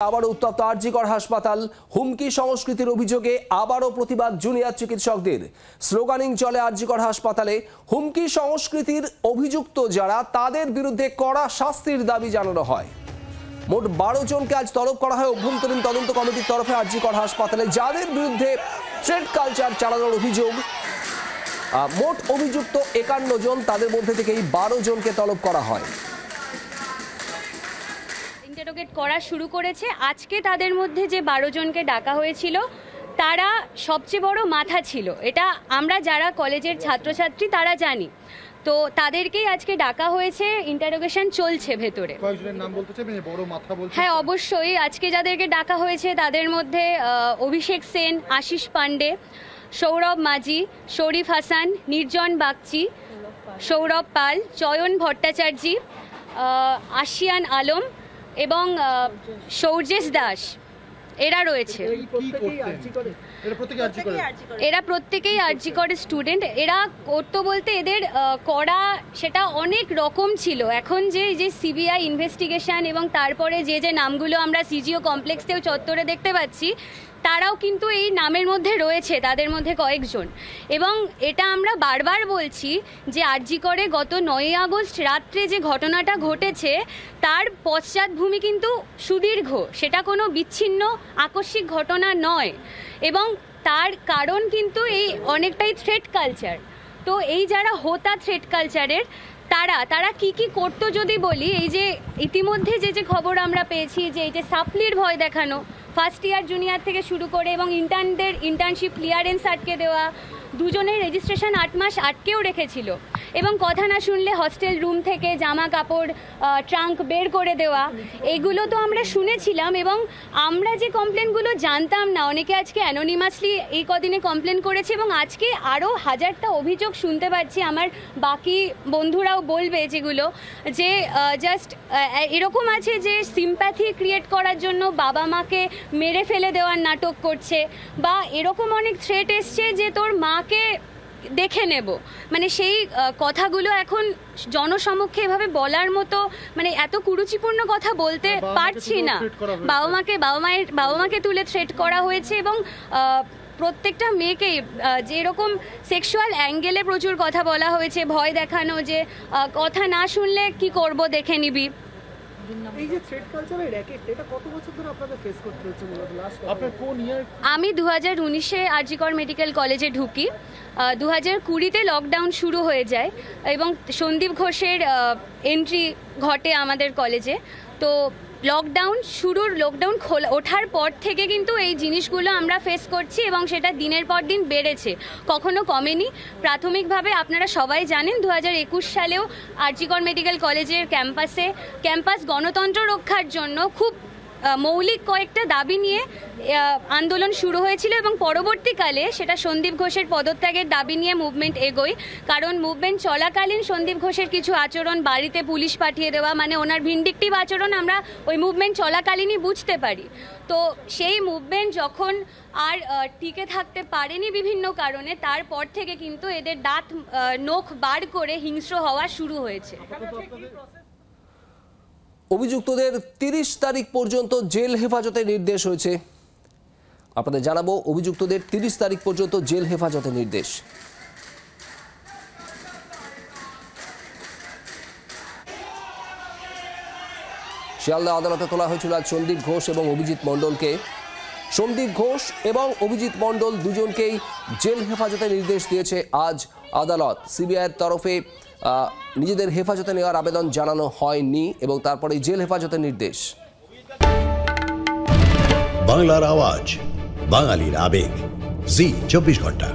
আবারও উত্তপ্ত আরজিকর হাসপাতাল। হুমকি সংস্কৃতির অভিযোগে আবারও প্রতিবাদ জুনিয়র চিকিৎসকদের। স্লোগানিং চলে আরজিকর হাসপাতালে। হুমকি সংস্কৃতির অভিযুক্ত যারা, তাদের বিরুদ্ধে কড়া শাস্তির দাবি জানানো হয়। মোট 12 জনকে আজ তলব করা হয় অভ্যন্তরীণ তদন্ত কমিটির তরফে আরজিকর হাসপাতালে, যাদের বিরুদ্ধে থ্রেট কালচার চালানোর অভিযোগ। মোট অভিযুক্ত 51 জন, তাদের মধ্যে থেকেই 12 জনকে তলব করা হয়। ইন্টারোগেট করা শুরু করেছে। আজকে তাদের মধ্যে যে 12 জনকে ডাকা হয়েছিল, তারা সবচেয়ে বড় মাথা ছিল। এটা আমরা যারা কলেজের ছাত্রছাত্রী তারা জানি। তো তাদেরকেই আজকে ডাকা হয়েছে, ইন্টারোগেশন চলছে ভেতরে। কয়েকজনের নাম বলতে চাইবেন? বড় মাথা বলতে? হ্যাঁ, অবশ্যই। আজকে যাদেরকে ডাকা হয়েছে তাদের মধ্যে অভিষেক সেন, আশিস পান্ডে, সৌরভ মাঝি, শরীফ হাসান, নির্জন বাগচি, সৌরভ পাল, চয়ন ভট্টাচার্য, আশিয়ান আলম এবং সৌর্যেশ দাস, এরা রয়েছে। এরা প্রত্যেকেই আরজিকরের স্টুডেন্ট। এরা করতো বলতে এদের করা সেটা অনেক রকম ছিল। এখন যে সিবিআই ইনভেস্টিগেশন এবং তারপরে যে নামগুলো আমরা সিজিও কমপ্লেক্সেও চত্বরে দেখতে পাচ্ছি, তারাও কিন্তু এই নামের মধ্যে রয়েছে, তাদের মধ্যে কয়েকজন। এবং এটা আমরা বারবার বলছি যে আরজিকরে গত 9ই আগস্ট রাত্রে যে ঘটনাটা ঘটেছে, তার পশ্চাৎভূমি কিন্তু সুদীর্ঘ। সেটা কোনো বিচ্ছিন্ন আকস্মিক ঘটনা নয়, এবং তার কারণ কিন্তু এই অনেকটাই থ্রেট কালচার। তো এই যারা হোতা থ্রেট কালচারের, তারা কি করতো যদি বলি, এই যে ইতিমধ্যে যে খবর আমরা পেয়েছি, যে এই যে সাপ্লির ভয় দেখানো, ফার্স্ট ইয়ার জুনিয়র থেকে শুরু করে, এবং ইন্টার্নদের ইন্টার্নশিপ ক্লিয়ারেন্স আটকে দেওয়া, দুজনের রেজিস্ট্রেশন 8 মাস আটকেও রেখেছিল, এবং কথা না শুনলে হস্টেল রুম থেকে জামা কাপড় ট্রাঙ্ক বের করে দেওয়া, এগুলো তো আমরা শুনেছিলাম। এবং আমরা যে কমপ্লেনগুলো জানতাম না, অনেকে আজকে অ্যানোনিমাসলি এই কদিনে কমপ্লেন করেছে, এবং আজকে আরও হাজারটা অভিযোগ শুনতে পাচ্ছি। আমার বাকি বন্ধুরাও বলবে যেগুলো, যে জাস্ট এরকম আছে যে সিম্প্যাথি ক্রিয়েট করার জন্য বাবা মাকে মেরে ফেলে দেওয়ার নাটক করছে, বা এরকম অনেক থ্রেট এসছে যে তোর মাকে দেখে নেব। মানে সেই কথাগুলো এখন জনসমক্ষে এভাবে বলার মতো, মানে এত কুরুচিপূর্ণ কথা বলতে পারছি না। বাবা মাকে তুলে থ্রেট করা হয়েছে, এবং প্রত্যেকটা মেয়েকেই যেরকম সেক্সুয়াল অ্যাঙ্গেলে প্রচুর কথা বলা হয়েছে, ভয় দেখানো, যে কথা না শুনলে কি করব দেখে নিবি। এই যে থ্রেট কালচারের র‍্যাকেট, এটা কত বছর ধরে আপনাদের ফেস করতে হচ্ছে? আপনার কোন ইয়ার? আমি 2019-এ আরজিকর মেডিকেল কলেজে ঢুকি। 2020-তে লকডাউন শুরু হয়ে যায়, এবং সন্দীপ ঘোষের এন্ট্রি ঘটে আমাদের কলেজে। তো লকডাউন ওঠার পর থেকে কিন্তু এই জিনিসগুলো আমরা ফেস করছি, এবং সেটা দিনের পর দিন বেড়েছে, কখনো কমেনি। প্রাথমিকভাবে আপনারা সবাই জানেন 2021 সালেও আরজিকর মেডিকেল কলেজের ক্যাম্পাস গণতন্ত্র রক্ষার জন্য খুব মৌলিক কয়েকটা দাবি নিয়ে আন্দোলন শুরু হয়েছিল, এবং পরবর্তীকালে সেটা সন্দীপ ঘোষের পদত্যাগের দাবি নিয়ে মুভমেন্ট এগোয়। কারণ মুভমেন্ট চলাকালীন সন্দীপ ঘোষের কিছু আচরণ, বাড়িতে পুলিশ পাঠিয়ে দেওয়া, মানে ওনার ভিন্ডিকটিভ আচরণ আমরা ওই মুভমেন্ট চলাকালীনই বুঝতে পারি। তো সেই মুভমেন্ট যখন আর টিকে থাকতে পারেনি বিভিন্ন কারণে, তারপর থেকে কিন্তু এদের দাঁত নখ বার করে হিংস্র হওয়া শুরু হয়েছে। অভিযুক্তদের 30 তারিখ পর্যন্ত জেল হেফাজতের নির্দেশ হয়েছে। আপনাদের জানাবো, অভিযুক্তদের 30 তারিখ পর্যন্ত জেল হেফাজতের নির্দেশ। শিয়ালদা আদালতে তোলা হয়েছিল আজ সন্দীপ ঘোষ এবং অভিজিৎ মণ্ডলকে। সন্দীপ ঘোষ এবং অভিজিৎ মণ্ডল দুজনকেই জেল হেফাজতের নির্দেশ দিয়েছে আজ আদালত। সিবিআইয়ের তরফে নিজেদের হেফাজতে নেওয়ার আবেদন জানানো হয়নি, এবং তারপরে জেল হেফাজতের নির্দেশ। বাংলার আওয়াজ, বাঙালির আবেগ, জি 24 ঘন্টা।